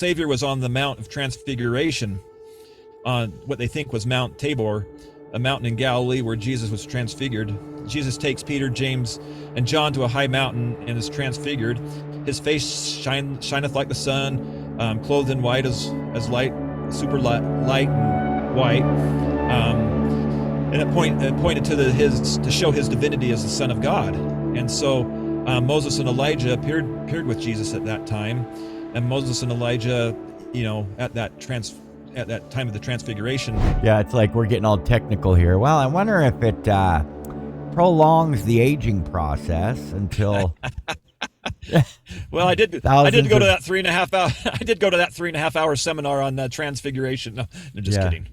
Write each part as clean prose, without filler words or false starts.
Savior was on the Mount of Transfiguration, on what they think was Mount Tabor, a mountain in Galilee where Jesus was transfigured. Jesus takes Peter, James, and John to a high mountain and is transfigured. His face shineth like the sun, clothed in white as light, super light and white. And it pointed to show his divinity as the Son of God. And so Moses and Elijah appeared with Jesus at that time, and Moses and Elijah, at that time of the transfiguration. Yeah, it's like we're getting all technical here. Well, I wonder if it prolongs the aging process until. Well, I did go to that 3.5 hour. I did go to that 3.5 hour seminar on transfiguration. No, just kidding.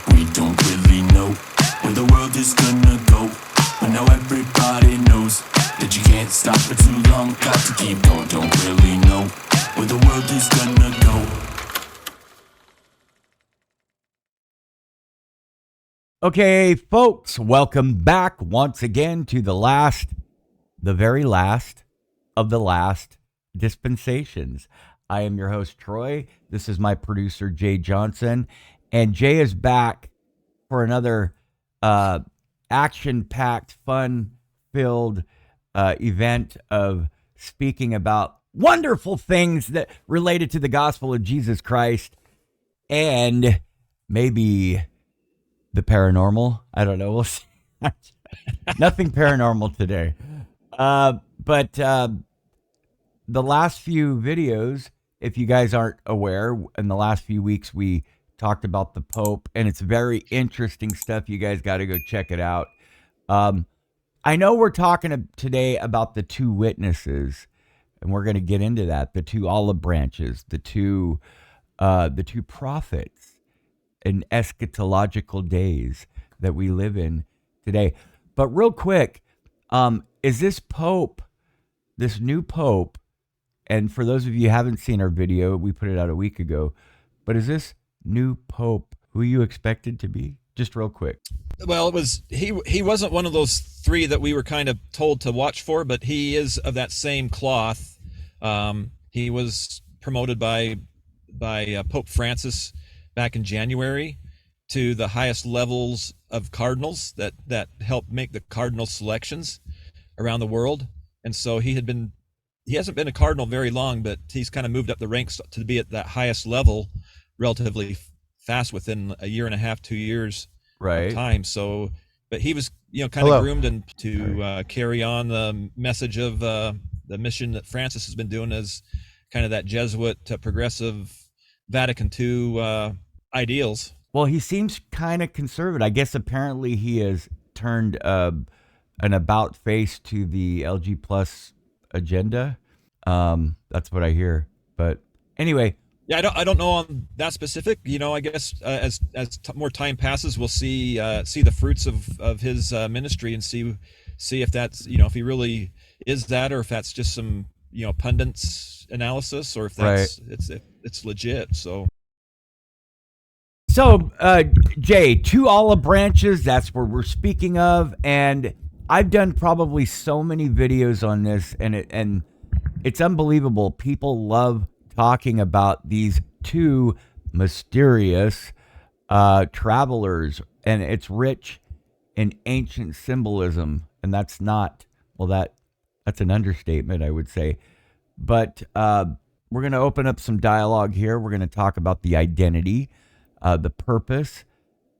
We don't really know where the world is gonna go, but now everybody knows that you can't stop for too long. Got to keep going. Don't really know where the world is gonna go. Okay, folks, welcome back once again to the very last of the last dispensations. I am your host, Troy. This is my producer, Jay Johnson. And Jay is back for another action-packed, fun-filled event of speaking about wonderful things that related to the gospel of Jesus Christ and maybe the paranormal. I don't know. We'll see. Nothing paranormal today. But the last few videos, if you guys aren't aware, in the last few weeks, we talked about the Pope, and it's very interesting stuff. You guys got to go check it out. I know we're talking today about the two witnesses, and we're going to get into that. The two olive branches, the two prophets in eschatological days that we live in today. But real quick, is this Pope, this new Pope, and for those of you who haven't seen our video, we put it out a week ago, but is this new Pope who you expected to be? Just real quick. Well, it was he wasn't one of those three that we were kind of told to watch for, but he is of that same cloth. He was promoted by Pope Francis back in January to the highest levels of cardinals that help make the cardinal selections around the world. And so he hasn't been a cardinal very long, but he's kind of moved up the ranks to be at that highest level relatively fast within a year and a half, 2 years of time. So, but he was, kind of groomed and to carry on the message of the mission that Francis has been doing as kind of that Jesuit progressive Vatican II ideals. Well, he seems kind of conservative. I guess apparently he has turned an about face to the LG plus agenda. That's what I hear. But anyway. Yeah, I don't know on that specific. I guess as more time passes, we'll see the fruits of his ministry and see if that's if he really is that, or if that's just some pundits analysis, or if that's it's legit. So Jay, two olive branches. That's where we're speaking of, and I've done probably so many videos on this, and it's unbelievable. People love talking about these two mysterious travelers, and it's rich in ancient symbolism, and that's an understatement, I would say. But we're going to open up some dialogue here. We're going to talk about the identity, the purpose,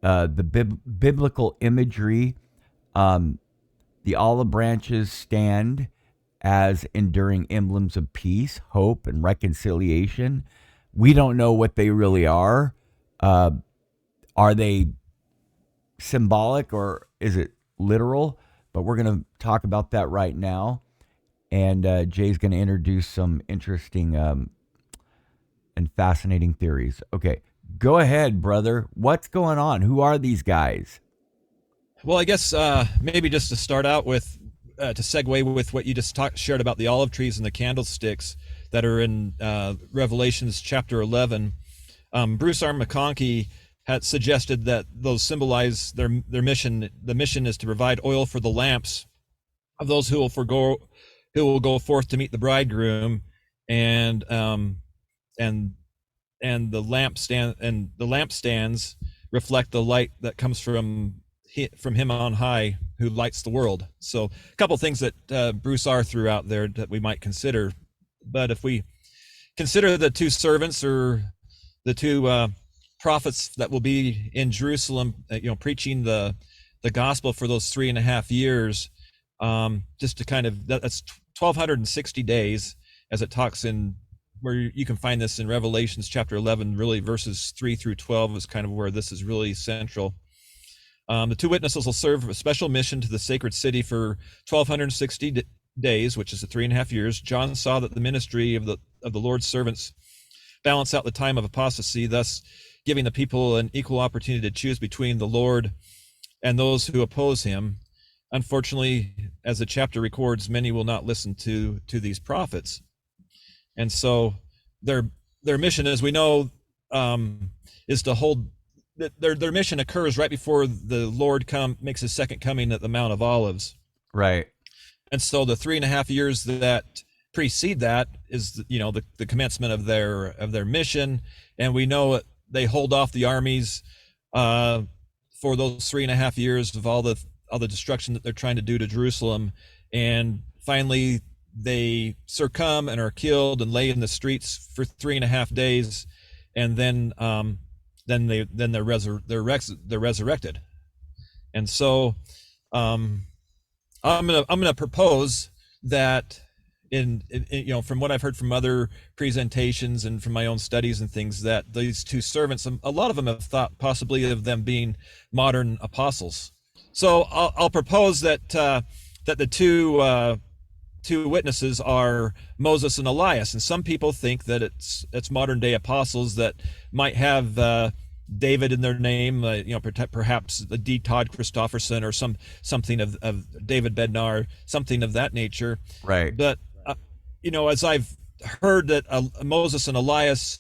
the biblical imagery. The olive branches stand as enduring emblems of peace, hope, and reconciliation. We don't know what they really are. Are they symbolic or is it literal? But we're going to talk about that right now. And Jay's going to introduce some interesting and fascinating theories. Okay, go ahead, brother. What's going on? Who are these guys? Well, I guess maybe just to start out with, to segue with what you just shared about the olive trees and the candlesticks that are in Revelations chapter 11. Bruce R. McConkie had suggested that those symbolize their mission. The mission is to provide oil for the lamps of those who will go forth to meet the bridegroom, and and the lampstands reflect the light that comes from him on high, who lights the world. So a couple things that Bruce R. threw out there that we might consider. But if we consider the two servants, or the two prophets that will be in Jerusalem, preaching the gospel for those 3.5 years, just to kind of, that's 1,260 days, as it talks in, where you can find this in Revelations chapter 11, really verses 3 through 12 is kind of where this is really central. The two witnesses will serve a special mission to the sacred city for 1,260 days, which is the 3.5 years. John saw that the ministry of the Lord's servants balance out the time of apostasy, thus giving the people an equal opportunity to choose between the Lord and those who oppose him. Unfortunately, as the chapter records, many will not listen to these prophets. And so their mission, as we know, is to hold, their mission occurs right before the Lord makes his second coming at the Mount of Olives. Right. And so the 3.5 years that precede that is, the commencement of their mission. And we know they hold off the armies for those 3.5 years of all the destruction that they're trying to do to Jerusalem. And finally, they succumb and are killed and lay in the streets for 3.5 days, and then they're resurrected. And so I'm gonna propose that in from what I've heard from other presentations and from my own studies and things, that these two servants, a lot of them have thought possibly of them being modern apostles. So I'll propose that the two witnesses are Moses and Elias, and some people think that it's modern day apostles that might have David in their name, perhaps the D. Todd Christofferson, or something of David Bednar, something of that nature. Right. But as I've heard that Moses and Elijah,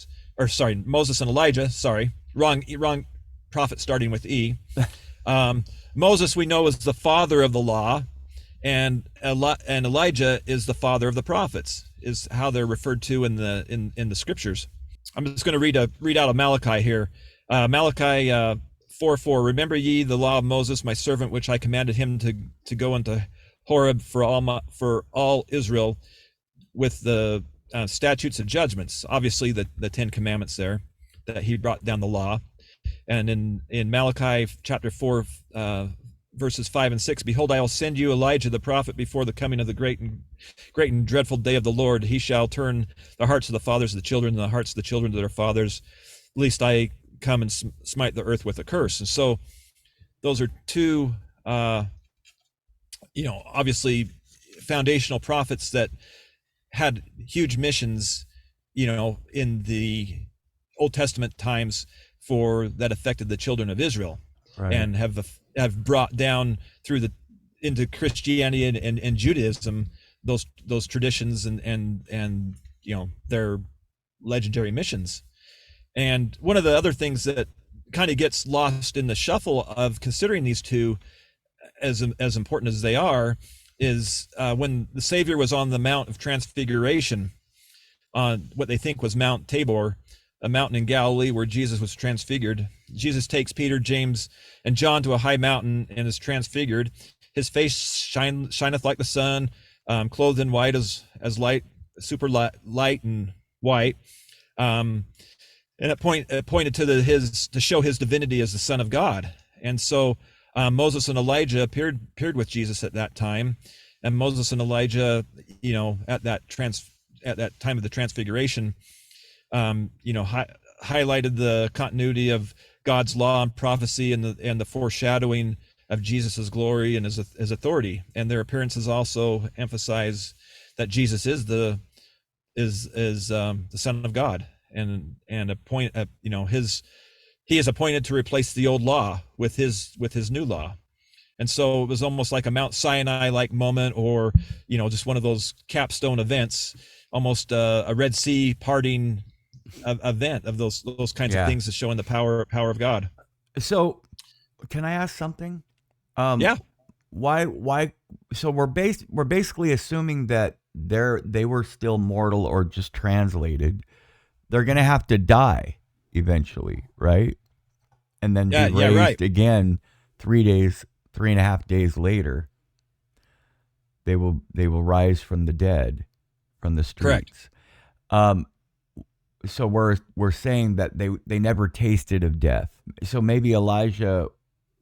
wrong prophet starting with E. Moses, we know, is the father of the law, and Elijah is the father of the prophets, is how they're referred to in the scriptures. I'm just going to read out of Malachi here. Malachi 4:4. Remember ye the law of Moses, my servant, which I commanded him to go into Horeb for all Israel, with the statutes and judgments. Obviously, the 10 Commandments there, that he brought down the law. And in Malachi chapter 4, verses 5 and 6, behold, I will send you Elijah the prophet before the coming of the great and dreadful day of the Lord. He shall turn the hearts of the fathers to the children, and the hearts of the children to their fathers, lest I come and smite the earth with a curse. And so those are two, obviously foundational prophets that had huge missions, in the Old Testament times that affected the children of Israel. Right. And have brought down into Christianity and Judaism those traditions and their legendary missions. And one of the other things that kind of gets lost in the shuffle of considering these two as important as they are is when the Savior was on the Mount of Transfiguration, on what they think was Mount Tabor, a mountain in Galilee where Jesus was transfigured. Jesus takes Peter, James, and John to a high mountain and is transfigured. His face shineth like the sun, clothed in white as light, super light and white. And it pointed to show his divinity as the Son of God. And so Moses and Elijah appeared with Jesus at that time, and Moses and Elijah, at that time of the Transfiguration, highlighted the continuity of God's law and prophecy and the foreshadowing of Jesus's glory and his authority. And their appearances also emphasize that Jesus is the Son of God, and he is appointed to replace the old law with his new law. And so it was almost like a Mount Sinai like moment, or just one of those capstone events, almost a Red Sea parting event of those kinds of Yeah. things, is showing the power of God. So, can I ask something? Yeah. Why so we're basically assuming that they were still mortal or just translated. They're going to have to die eventually, right? And then be Yeah, right. raised again 3.5 days later. They will rise from the dead, from the Correct. streets. So we're saying that they never tasted of death. So maybe Elijah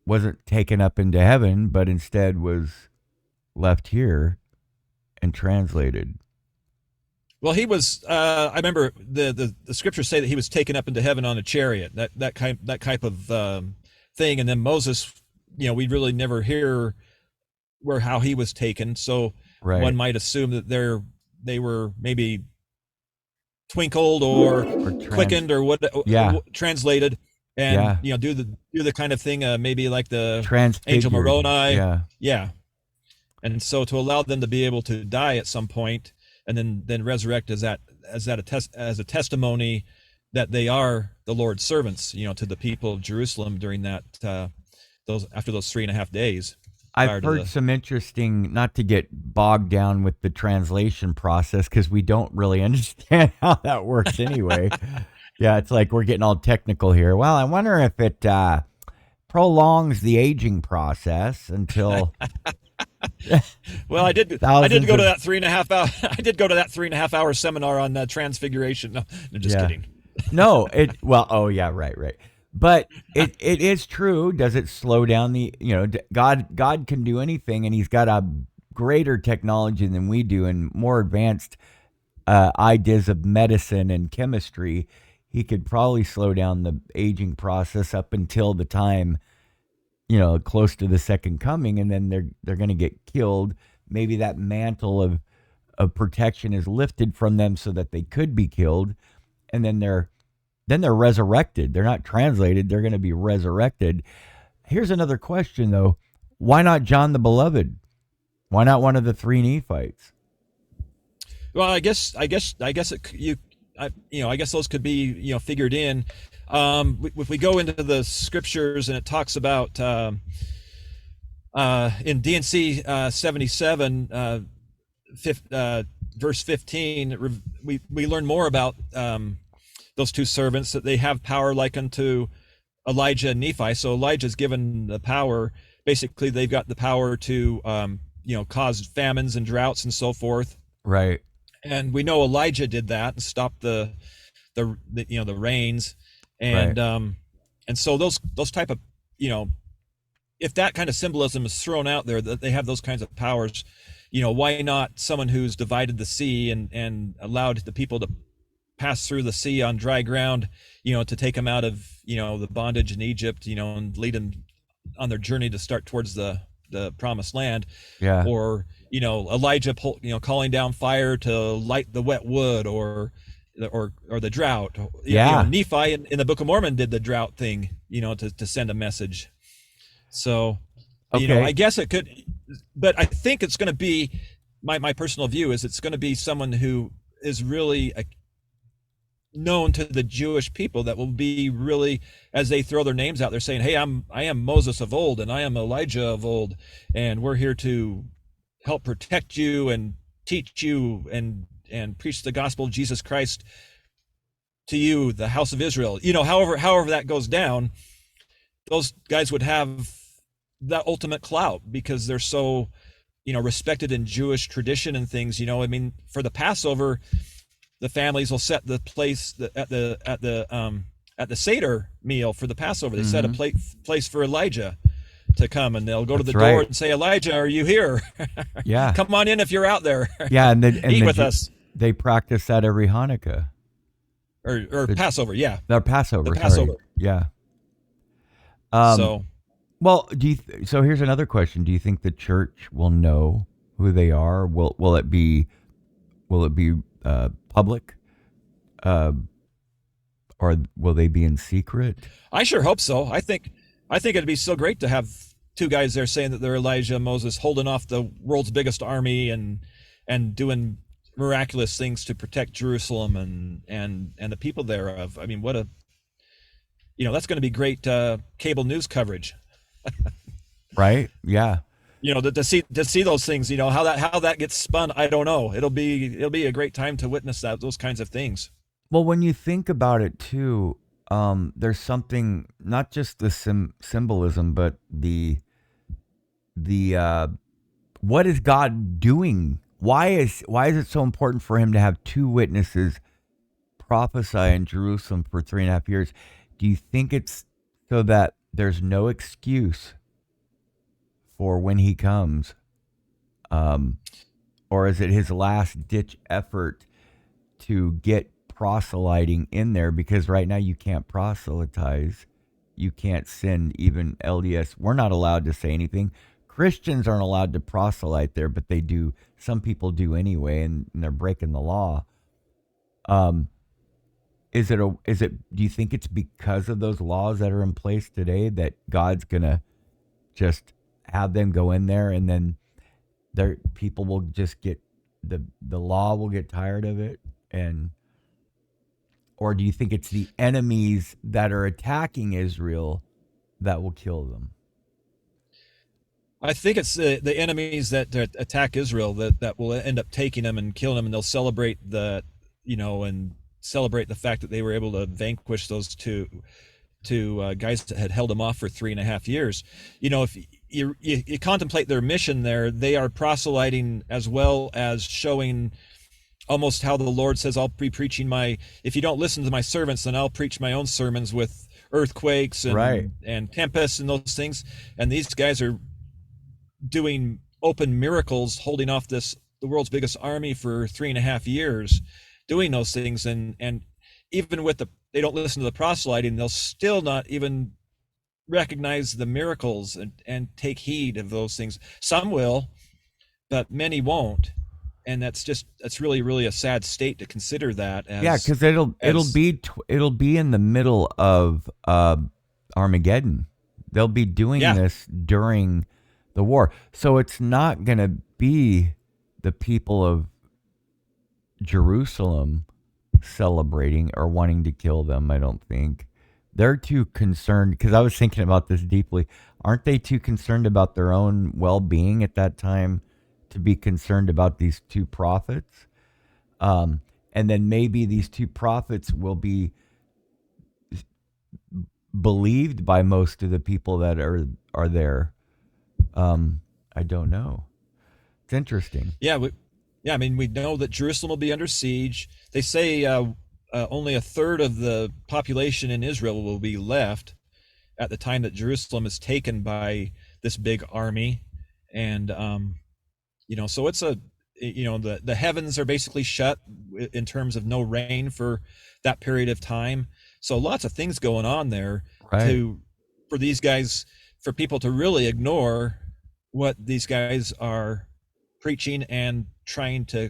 wasn't taken up into heaven, but instead was left here and translated. Well, he was. I remember the scriptures say that he was taken up into heaven on a chariot. That type of thing. And then Moses, we really never hear how he was taken. So Right. one might assume that they were maybe twinkled or quickened or what, Yeah. translated, and Yeah. do the kind of thing, maybe like the Transfigured. angel Moroni. Yeah. And so to allow them to be able to die at some point and then resurrect as a testimony that they are the Lord's servants, to the people of Jerusalem during that after those 3.5 days. I've heard some interesting, not to get bogged down with the translation process because we don't really understand how that works anyway. Yeah, it's like we're getting all technical here. Well, I wonder if it prolongs the aging process until. Well, I did go to that 3.5 hour. I did go to that 3.5 hour seminar on transfiguration. No, just kidding. No, oh yeah, right. But it is true. Does it slow down the, God can do anything, and he's got a greater technology than we do and more advanced ideas of medicine and chemistry. He could probably slow down the aging process up until the time, close to the second coming, and then they're going to get killed. Maybe that mantle of protection is lifted from them so that they could be killed, and then they're resurrected. They're not translated. They're going to be resurrected. Here's another question, though. Why not John the Beloved? Why not one of the three Nephites? Well, I guess I guess those could be figured in. If we go into the scriptures and it talks about in D&C 77 verse 15, we learn more about those two servants, that they have power like unto Elijah and Nephi. So Elijah's given the power. Basically, they've got the power to cause famines and droughts and so forth. Right. And we know Elijah did that and stopped the rains, and right. And so those type of if that kind of symbolism is thrown out there, that they have those kinds of powers, why not someone who's divided the sea and allowed the people to pass through the sea on dry ground, to take them out of the bondage in Egypt, and lead them on their journey to start towards the promised land. Yeah. Or Elijah calling down fire to light the wet wood, or the drought. Yeah. Nephi in the Book of Mormon did the drought thing, to send a message. So okay. I guess it could, but I think it's going to be, my personal view is it's going to be someone who is really known to the Jewish people, that will be really, as they throw their names out there, saying, hey, I am Moses of old, and I am Elijah of old, and we're here to help protect you and teach you and preach the gospel of Jesus Christ to you, the house of Israel. However that goes down, those guys would have that ultimate clout because they're so respected in Jewish tradition and things. For the Passover, the families will set the place at the Seder meal for the Passover. They set a place for Elijah to come, and they'll go to the door and say, Elijah, are you here? Yeah. Come on in if you're out there. Yeah, and eat with us. They practice that every Hanukkah. Or Passover, yeah. Their Passover. The Passover. Sorry. Yeah. Well, so here's another question. Do you think the church will know who they are? Will it be public, or will they be in secret? I sure hope so. I think it'd be so great to have two guys there saying that they're Elijah and Moses, holding off the world's biggest army and doing miraculous things to protect Jerusalem and the people thereof. I mean, what a, that's going to be great cable news coverage. Right? Yeah. To see those things, how that gets spun, I don't know. It'll be a great time to witness those kinds of things. Well, when you think about it too, there's something, not just the symbolism, but the what is God doing? Why is it so important for him to have two witnesses prophesy in Jerusalem for 3.5 years? Do you think it's so that there's no excuse for when he comes? Or is it his last ditch effort to get proselyting in there? Because right now you can't proselytize. You can't send even LDS. We're not allowed to say anything. Christians aren't allowed to proselyte there, but they do. Some people do anyway, and they're breaking the law. Do you think it's because of those laws that are in place today that God's gonna just have them go in there, and then their people will just get the law will get tired of it, or do you think it's the enemies that are attacking Israel that will kill them? I think it's the enemies that attack Israel that will end up taking them and killing them, and they'll celebrate and celebrate the fact that they were able to vanquish those two guys that had held them off for 3.5 years. If you contemplate their mission there, they are proselyting as well as showing almost how the Lord says, I'll be preaching if you don't listen to my servants, then I'll preach my own sermons with earthquakes and tempests and those things. And these guys are doing open miracles, holding off the world's biggest army for 3.5 years, doing those things. And even with they don't listen to the proselyting, they'll still not even recognize the miracles and take heed of those things. Some will, but many won't. And that's really, really a sad state to consider that. Because it'll be in the middle of Armageddon. They'll be doing this during the war, so it's not going to be the people of Jerusalem celebrating or wanting to kill them. I don't think they're too concerned, because I was thinking about this deeply. Aren't they too concerned about their own well-being at that time to be concerned about these two prophets? And then maybe these two prophets will be believed by most of the people that are there. I don't know. It's interesting. I mean, we know that Jerusalem will be under siege. They say only a third of the population in Israel will be left at the time that Jerusalem is taken by this big army. And, so it's the heavens are basically shut in terms of no rain for that period of time. So lots of things going on there for these guys, for people to really ignore what these guys are preaching and trying to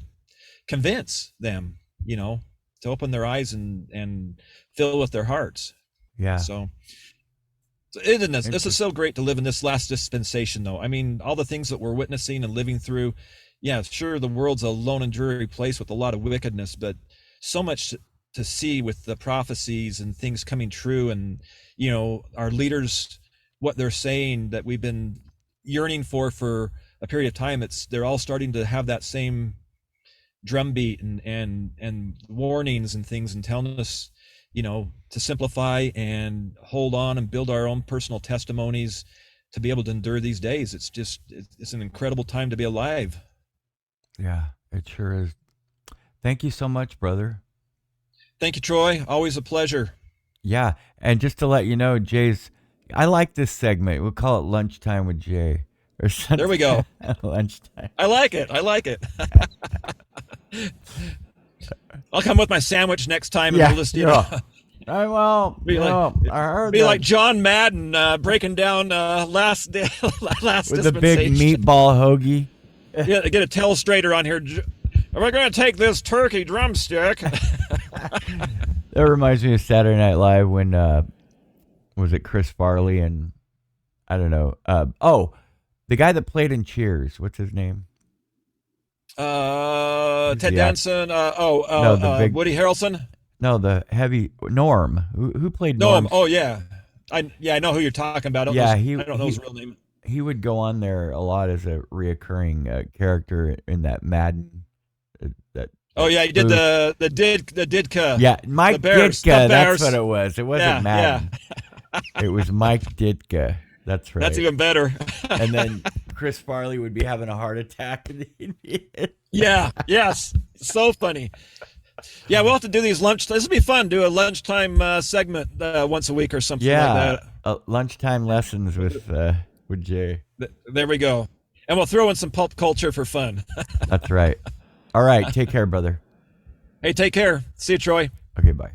convince them, to open their eyes and fill with their hearts. Yeah. So this is so great to live in this last dispensation, though. I mean, all the things that we're witnessing and living through. Yeah, sure, the world's a lone and dreary place with a lot of wickedness, but so much to see with the prophecies and things coming true, and our leaders, what they're saying that we've been yearning for a period of time. They're all starting to have that same drumbeat and warnings and things, and telling us, to simplify and hold on and build our own personal testimonies to be able to endure these days. It's an incredible time to be alive. Yeah, it sure is. Thank you so much, brother. Thank you, Troy. Always a pleasure. Yeah, and just to let you know, I like this segment. We'll call it Lunchtime with Jay. Or something. There we go. Lunchtime. I like it. I'll come with my sandwich next time. And we'll just, be like John Madden breaking down last with a big meatball hoagie. Yeah, get a telestrator on here. Are we going to take this turkey drumstick? That reminds me of Saturday Night Live when was it Chris Farley and I don't know. The guy that played in Cheers. What's his name? Ted Yeah. Danson. No, the big Woody Harrelson. no, the heavy Norm. Who played No, Norm? oh yeah, I know who you're talking about. Yeah, I don't know his real name. he would go on there a lot as a reoccurring character in that Madden. Oh yeah, he did spoof. the Didka. Yeah, Mike the Bears, Ditka. the That's Bears. what it was. It wasn't Yeah, Madden. It was Mike Ditka. That's right. That's even better. And then Chris Farley would be having a heart attack. Yeah, yes, so funny. Yeah, we'll have to do these lunch. This will be fun. Do a lunchtime segment once a week or something like that. Lunchtime lessons with Jay. There we go. And we'll throw in some pulp culture for fun. That's right. All right. Take care, brother. Hey, take care. See you, Troy. Okay, bye.